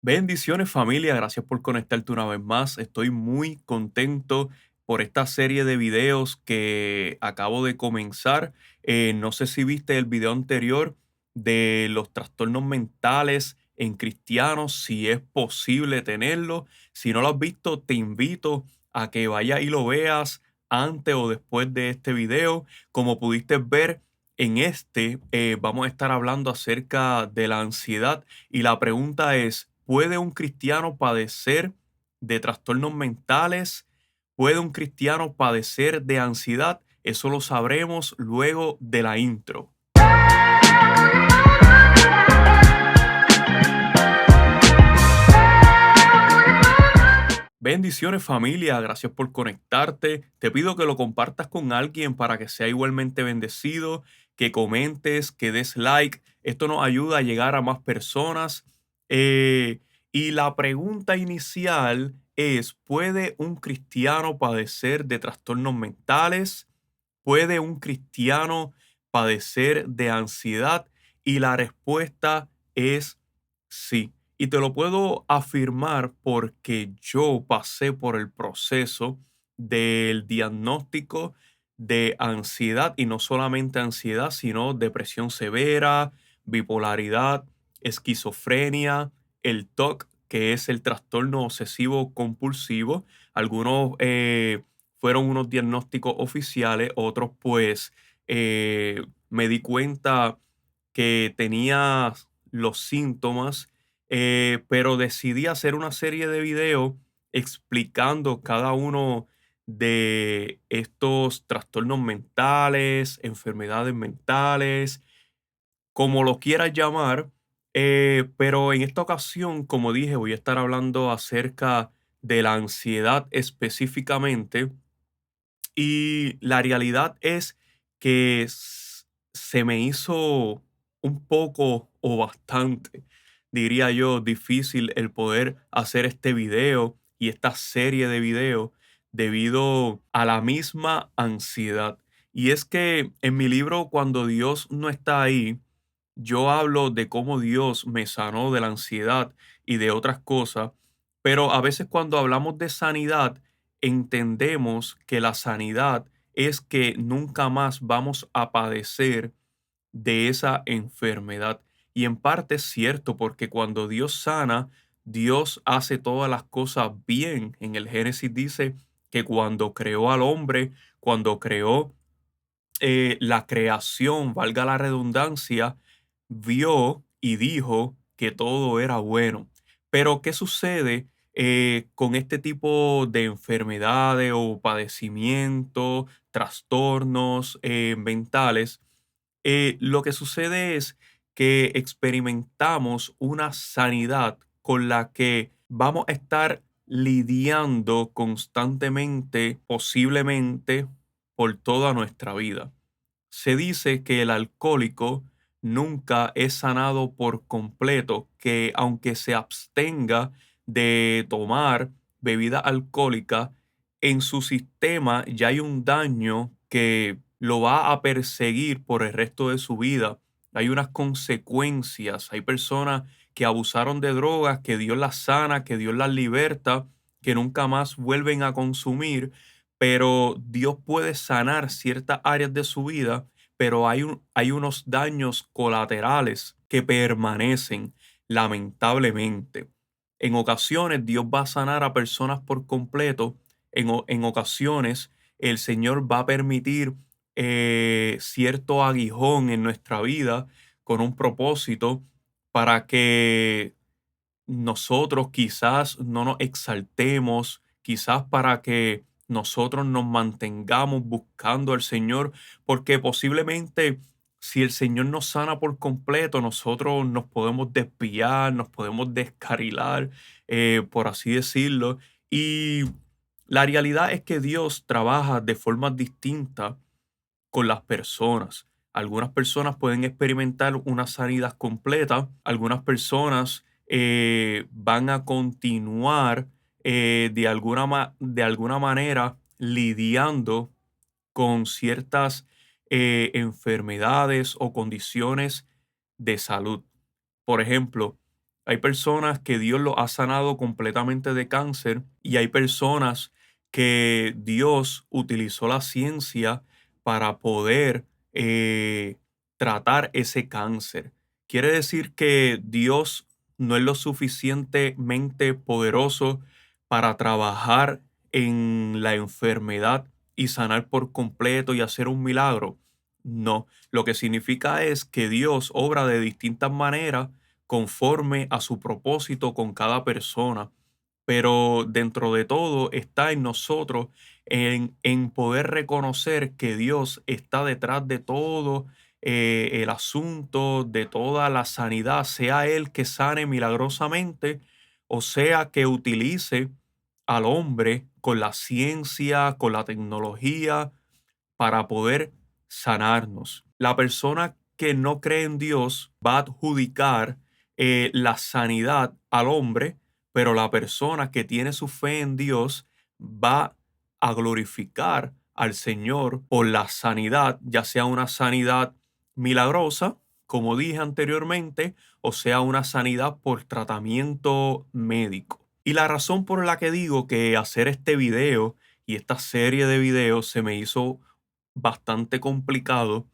Bendiciones familia, gracias por conectarte una vez más. Estoy muy contento por esta serie de videos que acabo de comenzar. No sé si viste el video anterior de los trastornos mentales en cristianos, si es posible tenerlo. Si no lo has visto, te invito a que vayas y lo veas antes o después de este video. Como pudiste ver en vamos a estar hablando acerca de la ansiedad y la pregunta es, ¿puede un cristiano padecer de trastornos mentales? ¿Puede un cristiano padecer de ansiedad? Eso lo sabremos luego de la intro. Bendiciones familia, gracias por conectarte. Te pido que lo compartas con alguien para que sea igualmente bendecido, que comentes, que des like. Esto nos ayuda a llegar a más personas. Y la pregunta inicial es, ¿puede un cristiano padecer de trastornos mentales? ¿Puede un cristiano padecer de ansiedad? Y la respuesta es sí. Y te lo puedo afirmar porque yo pasé por el proceso del diagnóstico de ansiedad y no solamente ansiedad, sino depresión severa, bipolaridad, esquizofrenia, el TOC, que es el trastorno obsesivo compulsivo. Algunos fueron unos diagnósticos oficiales, otros pues me di cuenta que tenía los síntomas, pero decidí hacer una serie de videos explicando cada uno de estos trastornos mentales, enfermedades mentales, como lo quieras llamar, pero en esta ocasión, como dije, voy a estar hablando acerca de la ansiedad específicamente y la realidad es que se me hizo un poco o bastante, diría yo, difícil el poder hacer este video y esta serie de videos debido a la misma ansiedad. Y es que en mi libro, Cuando Dios no está ahí, yo hablo de cómo Dios me sanó de la ansiedad y de otras cosas, pero a veces cuando hablamos de sanidad, entendemos que la sanidad es que nunca más vamos a padecer de esa enfermedad. Y en parte es cierto, porque cuando Dios sana, Dios hace todas las cosas bien. En el Génesis dice que cuando creó al hombre, cuando creó la creación, valga la redundancia, vio y dijo que todo era bueno. Pero, ¿qué sucede con este tipo de enfermedades o padecimientos, trastornos mentales? Lo que sucede es que experimentamos una sanidad con la que vamos a estar lidiando constantemente, posiblemente por toda nuestra vida. Se dice que el alcohólico nunca es sanado por completo, que aunque se abstenga de tomar bebida alcohólica, en su sistema ya hay un daño que lo va a perseguir por el resto de su vida. Hay unas consecuencias, hay personas que abusaron de drogas, que Dios las sana, que Dios las liberta, que nunca más vuelven a consumir, pero Dios puede sanar ciertas áreas de su vida, pero hay unos daños colaterales que permanecen, lamentablemente. En ocasiones Dios va a sanar a personas por completo, en ocasiones el Señor va a permitir cierto aguijón en nuestra vida con un propósito para que nosotros quizás no nos exaltemos, quizás para que nosotros nos mantengamos buscando al Señor, porque posiblemente si el Señor nos sana por completo, nosotros nos podemos desviar, nos podemos descarrilar, por así decirlo. Y la realidad es que Dios trabaja de formas distintas con las personas. Algunas personas pueden experimentar una sanidad completa, algunas personas van a continuar de alguna manera lidiando con ciertas enfermedades o condiciones de salud. Por ejemplo, Hay personas que Dios los ha sanado completamente de cáncer y hay personas que Dios utilizó la ciencia para poder eh, tratar ese cáncer. Quiere decir que Dios no es lo suficientemente poderoso para trabajar en la enfermedad y sanar por completo y hacer un milagro. No, lo que significa es que Dios obra de distintas maneras conforme a su propósito con cada persona. Pero dentro de todo está en nosotros en poder reconocer que Dios está detrás de todo el asunto, de toda la sanidad, sea Él que sane milagrosamente o sea que utilice al hombre con la ciencia, con la tecnología, para poder sanarnos. La persona que no cree en Dios va a adjudicar la sanidad al hombre, pero la persona que tiene su fe en Dios va a glorificar al Señor por la sanidad, ya sea una sanidad milagrosa, como dije anteriormente, o sea una sanidad por tratamiento médico. Y la razón por la que digo que hacer este video y esta serie de videos se me hizo bastante complicado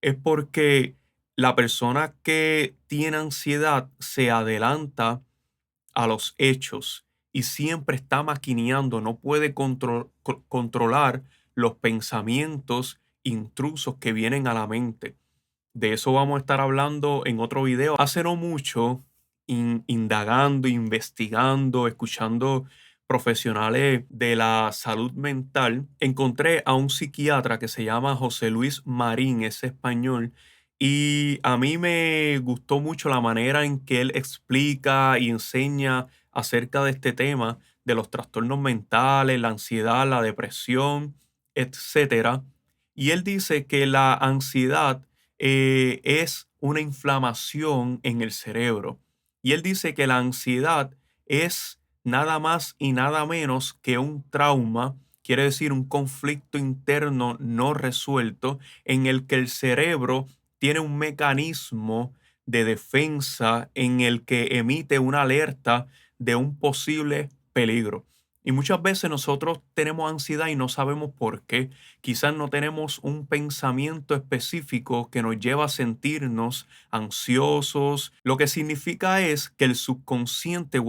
es porque la persona que tiene ansiedad se adelanta a los hechos y siempre está maquineando, no puede controlar los pensamientos intrusos que vienen a la mente. De eso vamos a estar hablando en otro video. Hace no mucho, indagando, investigando, escuchando profesionales de la salud mental, encontré a un psiquiatra que se llama José Luis Marín, es español, y a mí me gustó mucho la manera en que él explica y enseña acerca de este tema, de los trastornos mentales, la ansiedad, la depresión, etcétera. Y él dice que la ansiedad es una inflamación en el cerebro. Y él dice que la ansiedad es nada más y nada menos que un trauma, quiere decir un conflicto interno no resuelto en el que el cerebro tiene un mecanismo de defensa en el que emite una alerta de un posible peligro. Y muchas veces nosotros tenemos ansiedad y no sabemos por qué. Quizás no tenemos un pensamiento específico que nos lleva a sentirnos ansiosos. Lo que significa es que el subconsciente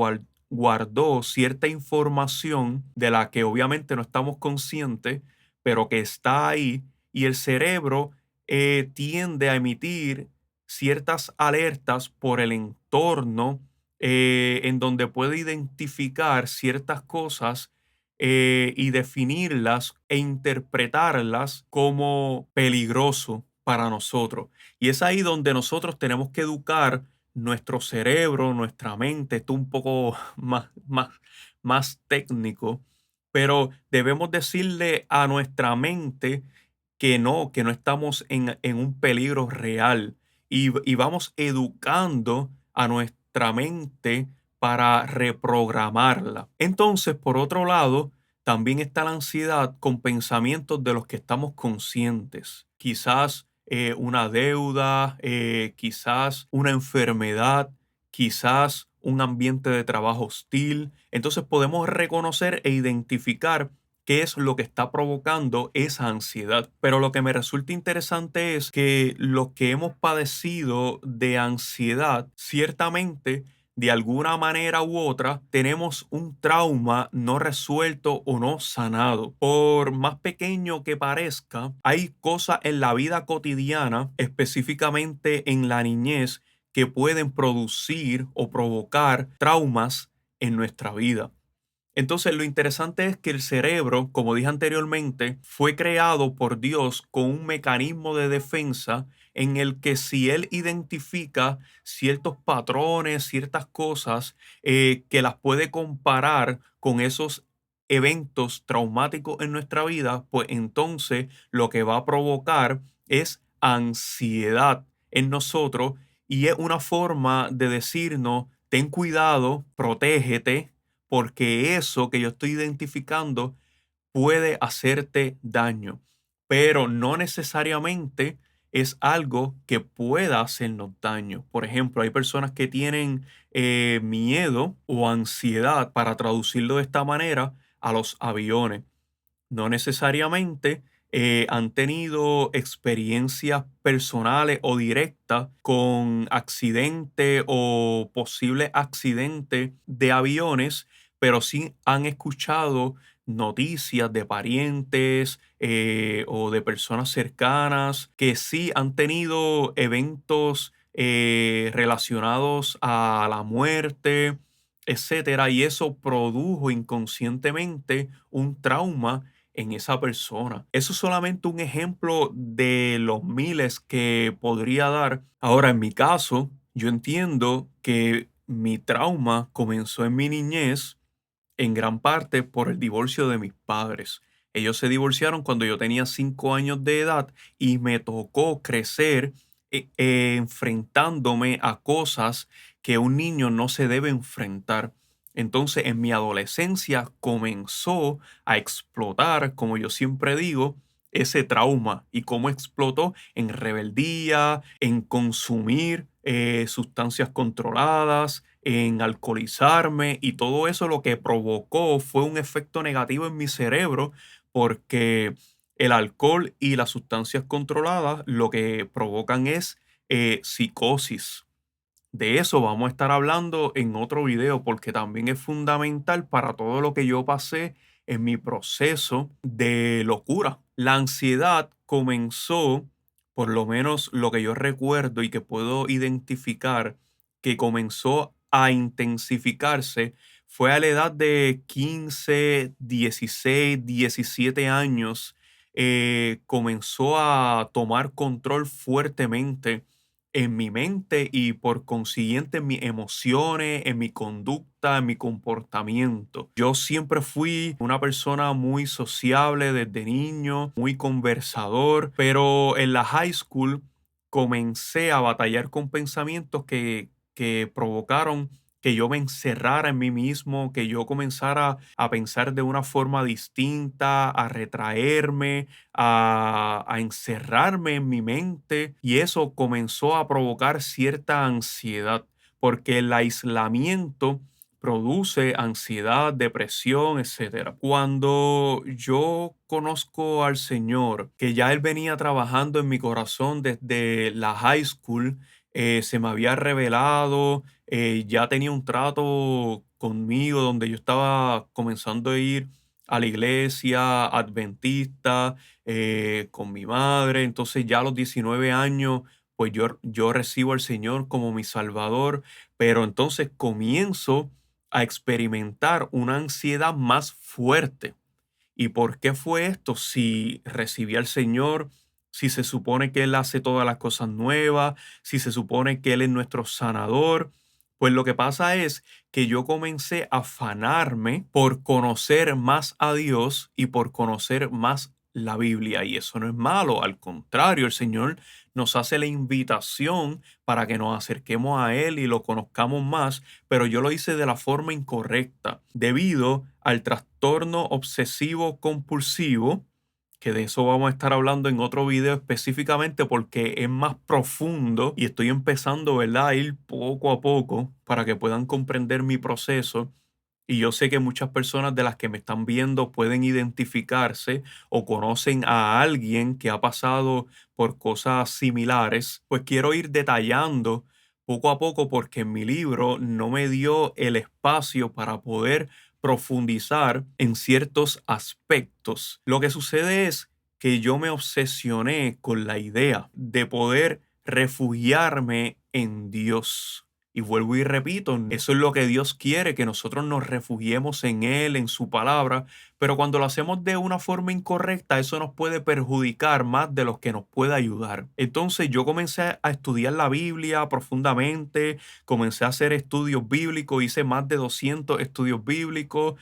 guardó cierta información de la que obviamente no estamos conscientes, pero que está ahí y el cerebro tiende a emitir ciertas alertas por el entorno en donde puede identificar ciertas cosas y definirlas e interpretarlas como peligroso para nosotros. Y es ahí donde nosotros tenemos que educar nuestro cerebro, nuestra mente, esto un poco más técnico, pero debemos decirle a nuestra mente que no estamos en un peligro real y vamos educando a nuestra mente para reprogramarla. Entonces, por otro lado, también está la ansiedad con pensamientos de los que estamos conscientes. Quizás una deuda, quizás una enfermedad, quizás un ambiente de trabajo hostil. Entonces podemos reconocer e identificar qué es lo que está provocando esa ansiedad. Pero lo que me resulta interesante es que los que hemos padecido de ansiedad, ciertamente, de alguna manera u otra, tenemos un trauma no resuelto o no sanado. Por más pequeño que parezca, hay cosas en la vida cotidiana, específicamente en la niñez, que pueden producir o provocar traumas en nuestra vida. Entonces, lo interesante es que el cerebro, como dije anteriormente, fue creado por Dios con un mecanismo de defensa en el que si Él identifica ciertos patrones, ciertas cosas que las puede comparar con esos eventos traumáticos en nuestra vida, pues entonces lo que va a provocar es ansiedad en nosotros y es una forma de decirnos, ten cuidado, protégete porque eso que yo estoy identificando puede hacerte daño, pero no necesariamente es algo que pueda hacernos daño. Por ejemplo, hay personas que tienen miedo o ansiedad, para traducirlo de esta manera, a los aviones. No necesariamente han tenido experiencias personales o directas con accidente o posible accidente de aviones, pero sí han escuchado noticias de parientes o de personas cercanas que sí han tenido eventos relacionados a la muerte, etcétera, y eso produjo inconscientemente un trauma en esa persona. Eso es solamente un ejemplo de los miles que podría dar. Ahora, en mi caso, yo entiendo que mi trauma comenzó en mi niñez en gran parte por el divorcio de mis padres. Ellos se divorciaron cuando yo tenía 5 años de edad y me tocó crecer enfrentándome a cosas que un niño no se debe enfrentar. Entonces, en mi adolescencia comenzó a explotar, como yo siempre digo, ese trauma y cómo explotó en rebeldía, en consumir sustancias controladas, en alcoholizarme, y todo eso lo que provocó fue un efecto negativo en mi cerebro, porque el alcohol y las sustancias controladas lo que provocan es psicosis. De eso vamos a estar hablando en otro video, porque también es fundamental para todo lo que yo pasé en mi proceso de locura. La ansiedad comenzó, por lo menos lo que yo recuerdo y que puedo identificar, que comenzó a intensificarse fue a la edad de 15, 16, 17 años. Comenzó a tomar control fuertemente en mi mente y por consiguiente en mis emociones, en mi conducta, en mi comportamiento. Yo siempre fui una persona muy sociable desde niño, muy conversador, pero en la high school comencé a batallar con pensamientos que provocaron que yo me encerrara en mí mismo, que yo comenzara a pensar de una forma distinta, a retraerme, a encerrarme en mi mente, y eso comenzó a provocar cierta ansiedad, porque el aislamiento produce ansiedad, depresión, etcétera. Cuando yo conozco al Señor, que ya Él venía trabajando en mi corazón desde la high school, se me había revelado, ya tenía un trato conmigo donde yo estaba comenzando a ir a la iglesia adventista con mi madre. Entonces ya a los 19 años, pues yo recibo al Señor como mi Salvador, pero entonces comienzo a experimentar una ansiedad más fuerte. ¿Y por qué fue esto? Si recibí al Señor, si se supone que Él hace todas las cosas nuevas, si se supone que Él es nuestro sanador, pues lo que pasa es que yo comencé a afanarme por conocer más a Dios y por conocer más la Biblia. Y eso no es malo, al contrario, el Señor nos hace la invitación para que nos acerquemos a Él y lo conozcamos más, pero yo lo hice de la forma incorrecta, debido al trastorno obsesivo compulsivo, que de eso vamos a estar hablando en otro video específicamente porque es más profundo y estoy empezando, ¿verdad?, a ir poco a poco para que puedan comprender mi proceso. Y yo sé que muchas personas de las que me están viendo pueden identificarse o conocen a alguien que ha pasado por cosas similares. Pues quiero ir detallando poco a poco, porque en mi libro no me dio el espacio para poder profundizar en ciertos aspectos. Lo que sucede es que yo me obsesioné con la idea de poder refugiarme en Dios. Y vuelvo y repito, eso es lo que Dios quiere, que nosotros nos refugiemos en Él, en su palabra, pero cuando lo hacemos de una forma incorrecta, eso nos puede perjudicar más de lo que nos puede ayudar. Entonces yo comencé a estudiar la Biblia profundamente, comencé a hacer estudios bíblicos, hice más de 200 estudios bíblicos.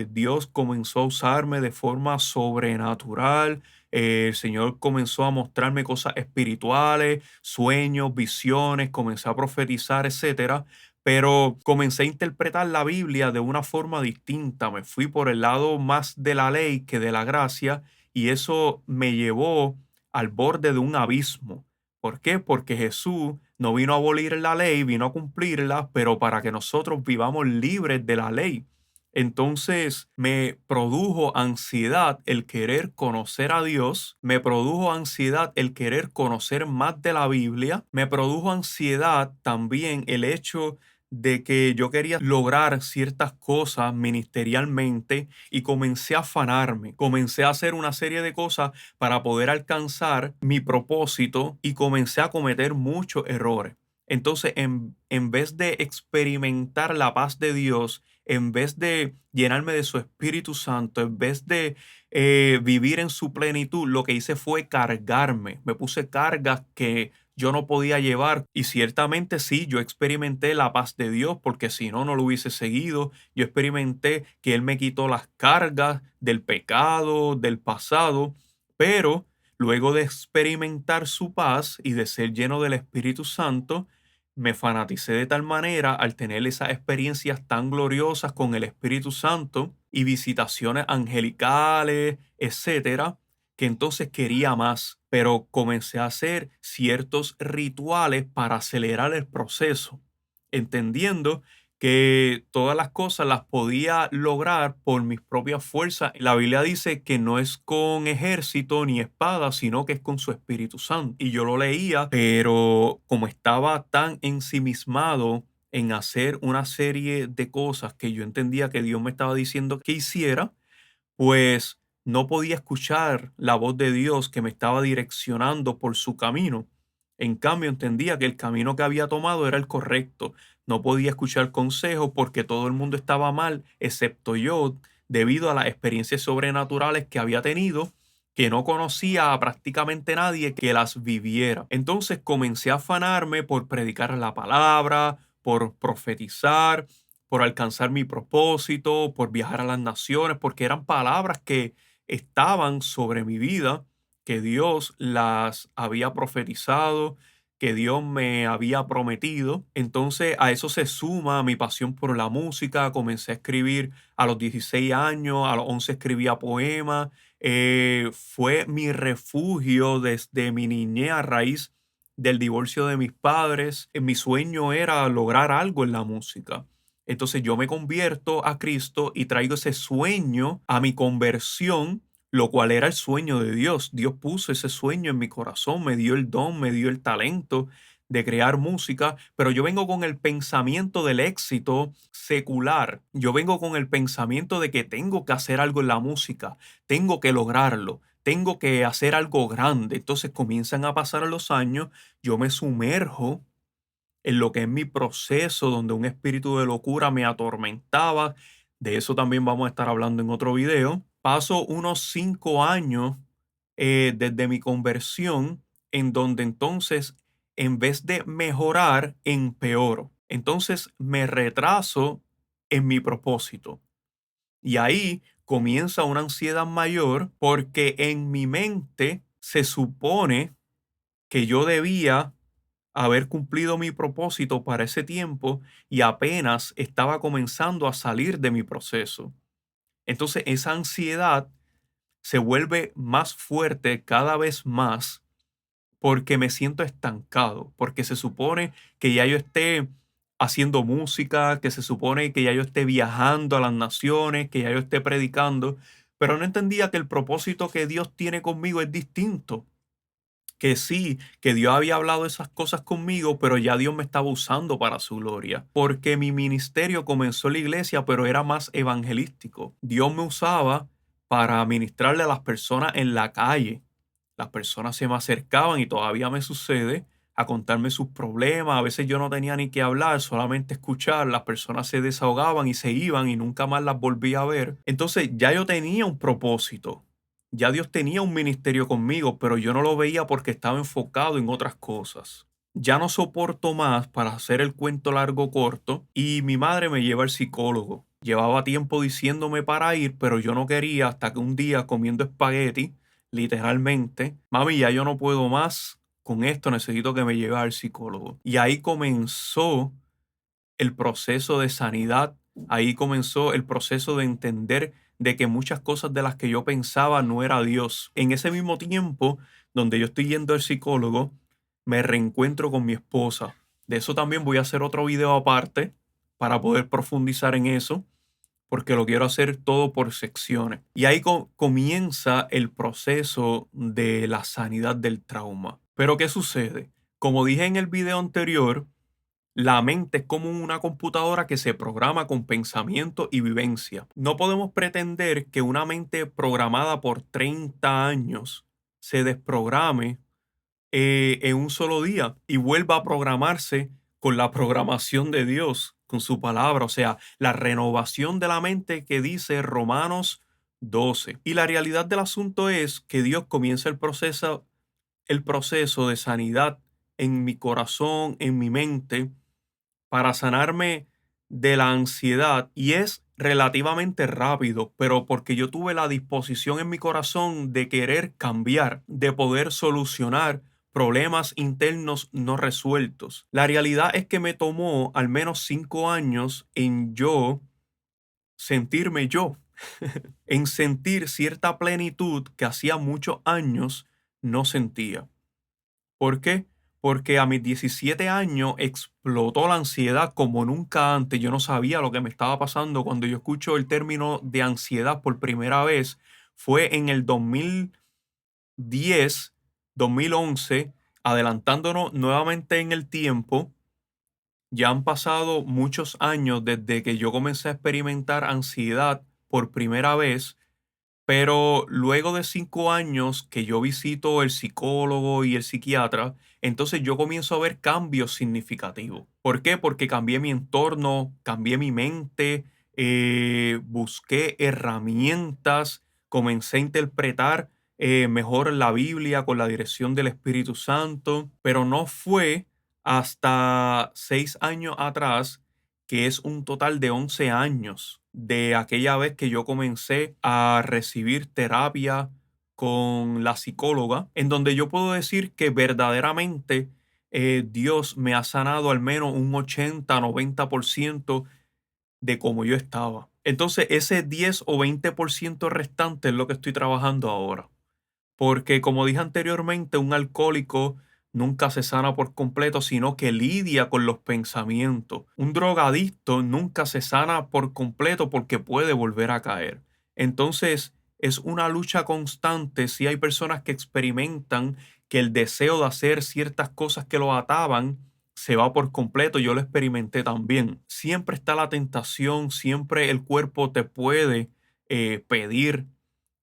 Dios comenzó a usarme de forma sobrenatural. El Señor comenzó a mostrarme cosas espirituales, sueños, visiones, comencé a profetizar, etcétera. Pero comencé a interpretar la Biblia de una forma distinta. Me fui por el lado más de la ley que de la gracia, y eso me llevó al borde de un abismo. ¿Por qué? Porque Jesús no vino a abolir la ley, vino a cumplirla, pero para que nosotros vivamos libres de la ley. Entonces me produjo ansiedad el querer conocer a Dios, me produjo ansiedad el querer conocer más de la Biblia, me produjo ansiedad también el hecho de que yo quería lograr ciertas cosas ministerialmente y comencé a afanarme, comencé a hacer una serie de cosas para poder alcanzar mi propósito y comencé a cometer muchos errores. Entonces, en vez de experimentar la paz de Dios, en vez de llenarme de su Espíritu Santo, en vez de vivir en su plenitud, lo que hice fue cargarme. Me puse cargas que yo no podía llevar. Y ciertamente sí, yo experimenté la paz de Dios, porque si no, no lo hubiese seguido. Yo experimenté que Él me quitó las cargas del pecado, del pasado, pero luego de experimentar su paz y de ser lleno del Espíritu Santo, me fanaticé de tal manera al tener esas experiencias tan gloriosas con el Espíritu Santo y visitaciones angelicales, etcétera, que entonces quería más, pero comencé a hacer ciertos rituales para acelerar el proceso, entendiendo que todas las cosas las podía lograr por mis propias fuerzas. La Biblia dice que no es con ejército ni espada, sino que es con su Espíritu Santo. Y yo lo leía, pero como estaba tan ensimismado en hacer una serie de cosas que yo entendía que Dios me estaba diciendo que hiciera, pues no podía escuchar la voz de Dios que me estaba direccionando por su camino. En cambio, entendía que el camino que había tomado era el correcto. No podía escuchar consejos porque todo el mundo estaba mal, excepto yo, debido a las experiencias sobrenaturales que había tenido, que no conocía a prácticamente nadie que las viviera. Entonces comencé a afanarme por predicar la palabra, por profetizar, por alcanzar mi propósito, por viajar a las naciones, porque eran palabras que estaban sobre mi vida, que Dios las había profetizado, que Dios me había prometido. Entonces a eso se suma mi pasión por la música. Comencé a escribir a los 16 años, a los 11 escribía poemas. Fue mi refugio desde mi niñez a raíz del divorcio de mis padres. Mi sueño era lograr algo en la música. Entonces yo me convierto a Cristo y traigo ese sueño a mi conversión, lo cual era el sueño de Dios. Dios puso ese sueño en mi corazón, me dio el don, me dio el talento de crear música, pero yo vengo con el pensamiento del éxito secular. Yo vengo con el pensamiento de que tengo que hacer algo en la música, tengo que lograrlo, tengo que hacer algo grande. Entonces comienzan a pasar los años, yo me sumerjo en lo que es mi proceso, donde un espíritu de locura me atormentaba. De eso también vamos a estar hablando en otro video. Paso unos 5 años desde mi conversión, en donde entonces, en vez de mejorar, empeoro. Entonces me retraso en mi propósito. Y ahí comienza una ansiedad mayor porque en mi mente se supone que yo debía haber cumplido mi propósito para ese tiempo y apenas estaba comenzando a salir de mi proceso. Entonces esa ansiedad se vuelve más fuerte cada vez más porque me siento estancado, porque se supone que ya yo esté haciendo música, que se supone que ya yo esté viajando a las naciones, que ya yo esté predicando, pero no entendía que el propósito que Dios tiene conmigo es distinto, que sí, que Dios había hablado esas cosas conmigo, pero ya Dios me estaba usando para su gloria, porque mi ministerio comenzó en la iglesia, pero era más evangelístico. Dios me usaba para ministrarle a las personas en la calle. Las personas se me acercaban y todavía me sucede a contarme sus problemas. A veces yo no tenía ni que hablar, solamente escuchar. Las personas se desahogaban y se iban y nunca más las volví a ver. Entonces ya yo tenía un propósito. Ya Dios tenía un ministerio conmigo, pero yo no lo veía porque estaba enfocado en otras cosas. Ya no soporto más, para hacer el cuento largo corto, y mi madre me lleva al psicólogo. Llevaba tiempo diciéndome para ir, pero yo no quería, hasta que un día, comiendo espagueti, literalmente, mami, ya yo no puedo más con esto, necesito que me lleve al psicólogo. Y ahí comenzó el proceso de sanidad. Ahí comenzó el proceso de entender de que muchas cosas de las que yo pensaba no era Dios. En ese mismo tiempo donde yo estoy yendo al psicólogo, me reencuentro con mi esposa. De eso también voy a hacer otro video aparte para poder profundizar en eso, porque lo quiero hacer todo por secciones. Y ahí comienza el proceso de la sanidad del trauma. Pero ¿qué sucede? Como dije en el video anterior, la mente es como una computadora que se programa con pensamiento y vivencia. No podemos pretender que una mente programada por 30 años se desprograme en un solo día y vuelva a programarse con la programación de Dios, con su palabra, o sea, la renovación de la mente que dice Romanos 12. Y la realidad del asunto es que Dios comienza el proceso de sanidad en mi corazón, en mi mente, para sanarme de la ansiedad, y es relativamente rápido, pero porque yo tuve la disposición en mi corazón de querer cambiar, de poder solucionar problemas internos no resueltos. La realidad es que me tomó al menos 5 años en yo sentirme yo, en sentir cierta plenitud que hacía muchos años no sentía. ¿Por qué? Porque a mis 17 años explotó la ansiedad como nunca antes. Yo no sabía lo que me estaba pasando. Cuando yo escucho el término de ansiedad por primera vez, fue en el 2010, 2011, adelantándonos nuevamente en el tiempo. Ya han pasado muchos años desde que yo comencé a experimentar ansiedad por primera vez, pero luego de 5 años que yo visito el psicólogo y el psiquiatra, entonces yo comienzo a ver cambios significativos. ¿Por qué? Porque cambié mi entorno, cambié mi mente, busqué herramientas, comencé a interpretar mejor la Biblia con la dirección del Espíritu Santo, pero no fue hasta 6 años atrás, que es un total de 11 años de aquella vez que yo comencé a recibir terapia con la psicóloga, en donde yo puedo decir que verdaderamente Dios me ha sanado al menos un 80-90% de cómo yo estaba. Entonces, ese 10 o 20% restante es lo que estoy trabajando ahora. Porque como dije anteriormente, un alcohólico nunca se sana por completo, sino que lidia con los pensamientos. Un drogadicto nunca se sana por completo porque puede volver a caer. Entonces, es una lucha constante. Si hay personas que experimentan que el deseo de hacer ciertas cosas que lo ataban se va por completo, yo lo experimenté también. Siempre está la tentación, siempre el cuerpo te puede pedir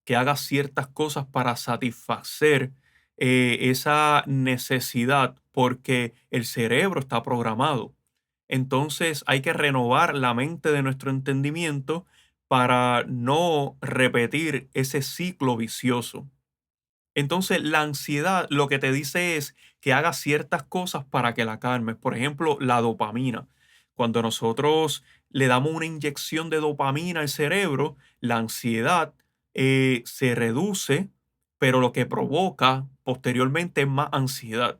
que hagas ciertas cosas para satisfacer esa necesidad, porque el cerebro está programado. Entonces hay que renovar la mente de nuestro entendimiento para no repetir ese ciclo vicioso. Entonces la ansiedad lo que te dice es que hagas ciertas cosas para que la calmes. Por ejemplo, la dopamina. Cuando nosotros le damos una inyección de dopamina al cerebro, la ansiedad se reduce, pero lo que provoca posteriormente es más ansiedad.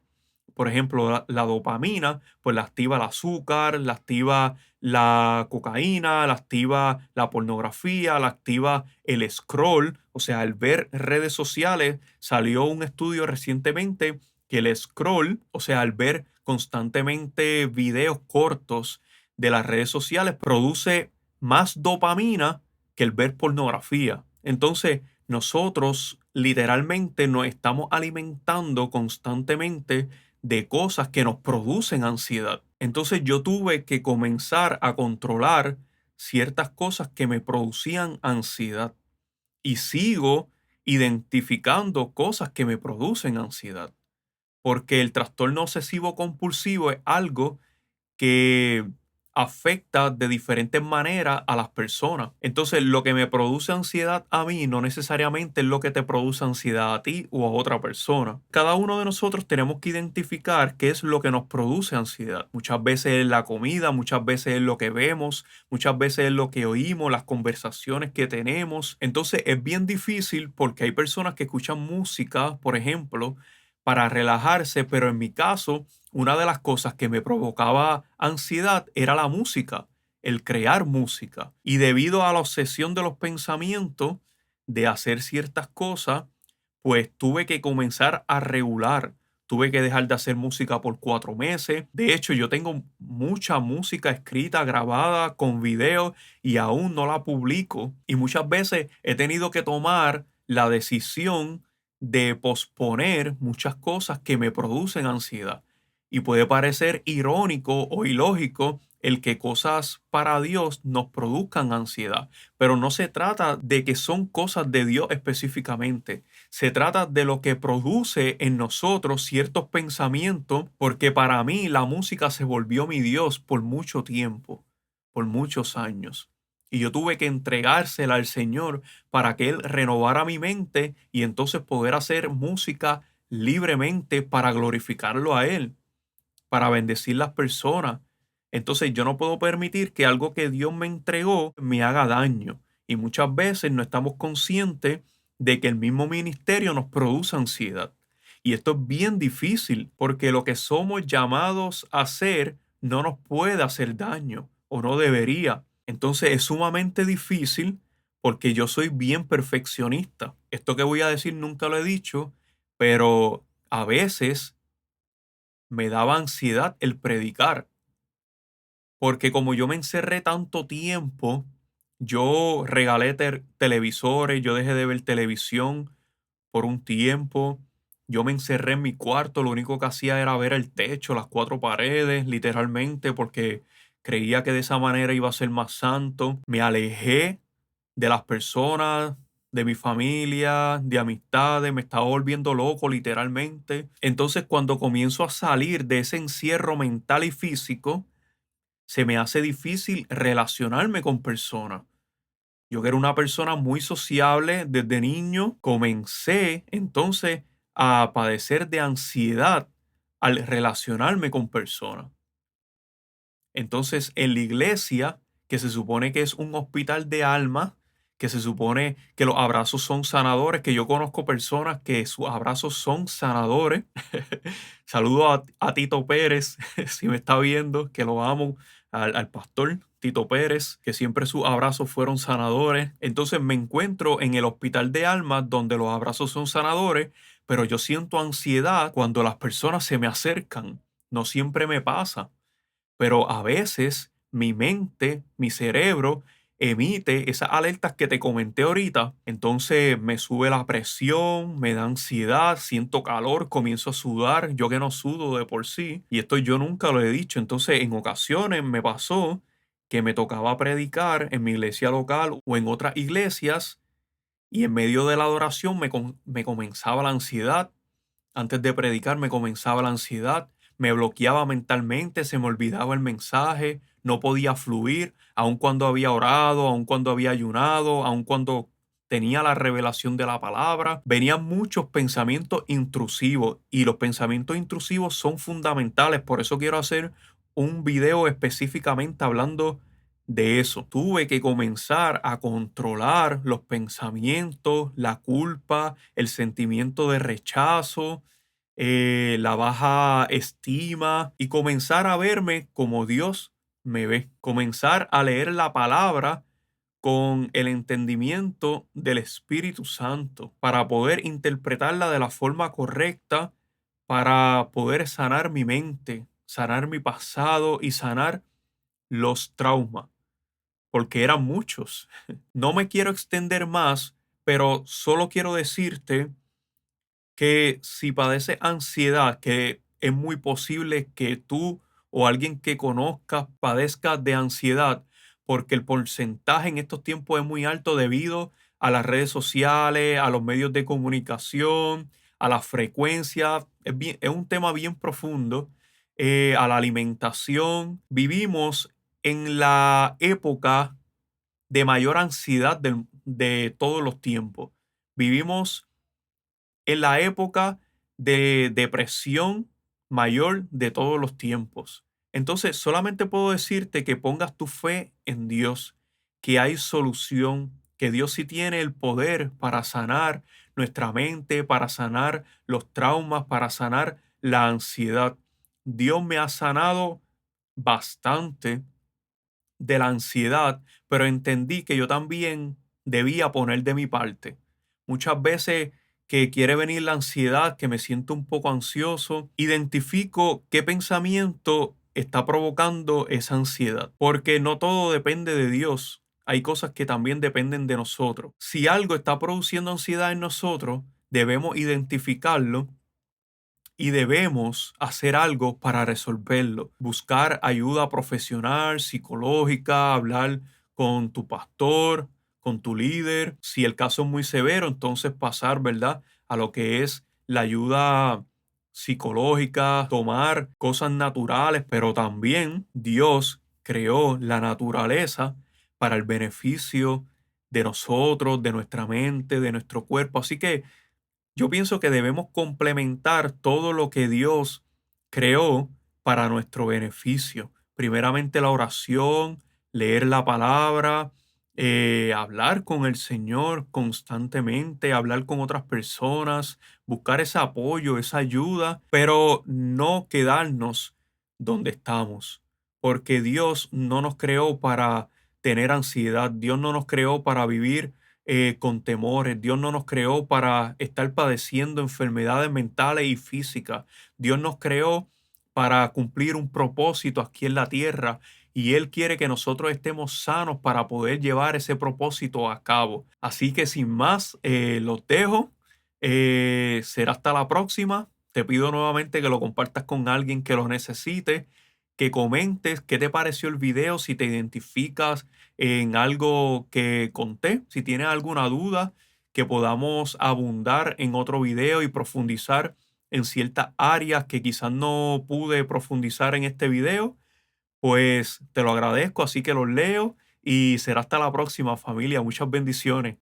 Por ejemplo, la dopamina, pues la activa el azúcar, la activa la cocaína, la activa la pornografía, la activa el scroll, o sea, el ver redes sociales. Salió un estudio recientemente que el scroll, o sea, el ver constantemente videos cortos de las redes sociales, produce más dopamina que el ver pornografía. Entonces, nosotros literalmente nos estamos alimentando constantemente de cosas que nos producen ansiedad. Entonces yo tuve que comenzar a controlar ciertas cosas que me producían ansiedad, y sigo identificando cosas que me producen ansiedad, porque el trastorno obsesivo compulsivo es algo que afecta de diferentes maneras a las personas. Entonces, lo que me produce ansiedad a mí no necesariamente es lo que te produce ansiedad a ti o a otra persona. Cada uno de nosotros tenemos que identificar qué es lo que nos produce ansiedad. Muchas veces es la comida, muchas veces es lo que vemos, muchas veces es lo que oímos, las conversaciones que tenemos. Entonces, es bien difícil porque hay personas que escuchan música, por ejemplo, para relajarse, pero en mi caso, una de las cosas que me provocaba ansiedad era la música, el crear música. Y debido a la obsesión de los pensamientos, de hacer ciertas cosas, pues tuve que comenzar a regular. Tuve que dejar de hacer música por 4 meses. De hecho, yo tengo mucha música escrita, grabada, con video y aún no la publico. Y muchas veces he tenido que tomar la decisión de posponer muchas cosas que me producen ansiedad. Y puede parecer irónico o ilógico el que cosas para Dios nos produzcan ansiedad, pero no se trata de que son cosas de Dios específicamente. Se trata de lo que produce en nosotros ciertos pensamientos, porque para mí la música se volvió mi Dios por mucho tiempo, por muchos años. Y yo tuve que entregársela al Señor para que Él renovara mi mente y entonces poder hacer música libremente para glorificarlo a Él, para bendecir las personas. Entonces yo no puedo permitir que algo que Dios me entregó me haga daño. Y muchas veces no estamos conscientes de que el mismo ministerio nos produce ansiedad. Y esto es bien difícil porque lo que somos llamados a hacer no nos puede hacer daño o no debería. Entonces es sumamente difícil porque yo soy bien perfeccionista. Esto que voy a decir nunca lo he dicho, pero a veces me daba ansiedad el predicar, porque como yo me encerré tanto tiempo, yo regalé televisores, yo dejé de ver televisión por un tiempo, yo me encerré en mi cuarto, lo único que hacía era ver el techo, las cuatro paredes, literalmente, porque creía que de esa manera iba a ser más santo. Me alejé de las personas, de mi familia, de amistades, me estaba volviendo loco literalmente. Entonces, cuando comienzo a salir de ese encierro mental y físico, se me hace difícil relacionarme con personas. Yo que era una persona muy sociable desde niño, comencé entonces a padecer de ansiedad al relacionarme con personas. Entonces, en la iglesia, que se supone que es un hospital de almas, que se supone que los abrazos son sanadores, que yo conozco personas que sus abrazos son sanadores. Saludo a Tito Pérez, si me está viendo, que lo amo, al pastor Tito Pérez, que siempre sus abrazos fueron sanadores. Entonces me encuentro en el hospital de almas donde los abrazos son sanadores, pero yo siento ansiedad cuando las personas se me acercan. No siempre me pasa, pero a veces mi mente, mi cerebro, emite esas alertas que te comenté ahorita. Entonces me sube la presión, me da ansiedad, siento calor, comienzo a sudar, yo que no sudo de por sí. Y esto yo nunca lo he dicho. Entonces en ocasiones me pasó que me tocaba predicar en mi iglesia local o en otras iglesias y en medio de la adoración me comenzaba la ansiedad. Antes de predicar me comenzaba la ansiedad, me bloqueaba mentalmente, se me olvidaba el mensaje, no podía fluir, aun cuando había orado, aun cuando había ayunado, aun cuando tenía la revelación de la palabra. Venían muchos pensamientos intrusivos y los pensamientos intrusivos son fundamentales. Por eso quiero hacer un video específicamente hablando de eso. Tuve que comenzar a controlar los pensamientos, la culpa, el sentimiento de rechazo, la baja estima y comenzar a verme como Dios me ve. Comenzar a leer la palabra con el entendimiento del Espíritu Santo para poder interpretarla de la forma correcta, para poder sanar mi mente, sanar mi pasado y sanar los traumas, porque eran muchos. No me quiero extender más, pero solo quiero decirte que si padeces ansiedad, que es muy posible que tú o alguien que conozcas padezca de ansiedad, porque el porcentaje en estos tiempos es muy alto debido a las redes sociales, a los medios de comunicación, a la frecuencia. Es un tema bien profundo, a la alimentación. Vivimos en la época de mayor ansiedad de todos los tiempos. Vivimos en la época de depresión mayor de todos los tiempos. Entonces, solamente puedo decirte que pongas tu fe en Dios, que hay solución, que Dios sí tiene el poder para sanar nuestra mente, para sanar los traumas, para sanar la ansiedad. Dios me ha sanado bastante de la ansiedad, pero entendí que yo también debía poner de mi parte. Muchas veces que quiere venir la ansiedad, que me siento un poco ansioso, identifico qué pensamiento está provocando esa ansiedad, porque no todo depende de Dios. Hay cosas que también dependen de nosotros. Si algo está produciendo ansiedad en nosotros, debemos identificarlo y debemos hacer algo para resolverlo. Buscar ayuda profesional, psicológica, hablar con tu pastor, con tu líder. Si el caso es muy severo, entonces pasar, ¿verdad?, a lo que es la ayuda psicológica, tomar cosas naturales, pero también Dios creó la naturaleza para el beneficio de nosotros, de nuestra mente, de nuestro cuerpo. Así que yo pienso que debemos complementar todo lo que Dios creó para nuestro beneficio. Primeramente la oración, leer la palabra, hablar con el Señor constantemente, hablar con otras personas, buscar ese apoyo, esa ayuda, pero no quedarnos donde estamos, porque Dios no nos creó para tener ansiedad, Dios no nos creó para vivir con temores. Dios no nos creó para estar padeciendo enfermedades mentales y físicas. Dios nos creó para cumplir un propósito aquí en la tierra y Él quiere que nosotros estemos sanos para poder llevar ese propósito a cabo. Así que sin más, los dejo. Será hasta la próxima. Te pido nuevamente que lo compartas con alguien que lo necesite, que comentes qué te pareció el video, si te identificas en algo que conté, si tienes alguna duda, que podamos abundar en otro video y profundizar en ciertas áreas que quizás no pude profundizar en este video, pues te lo agradezco, así que los leo y será hasta la próxima, familia. Muchas bendiciones.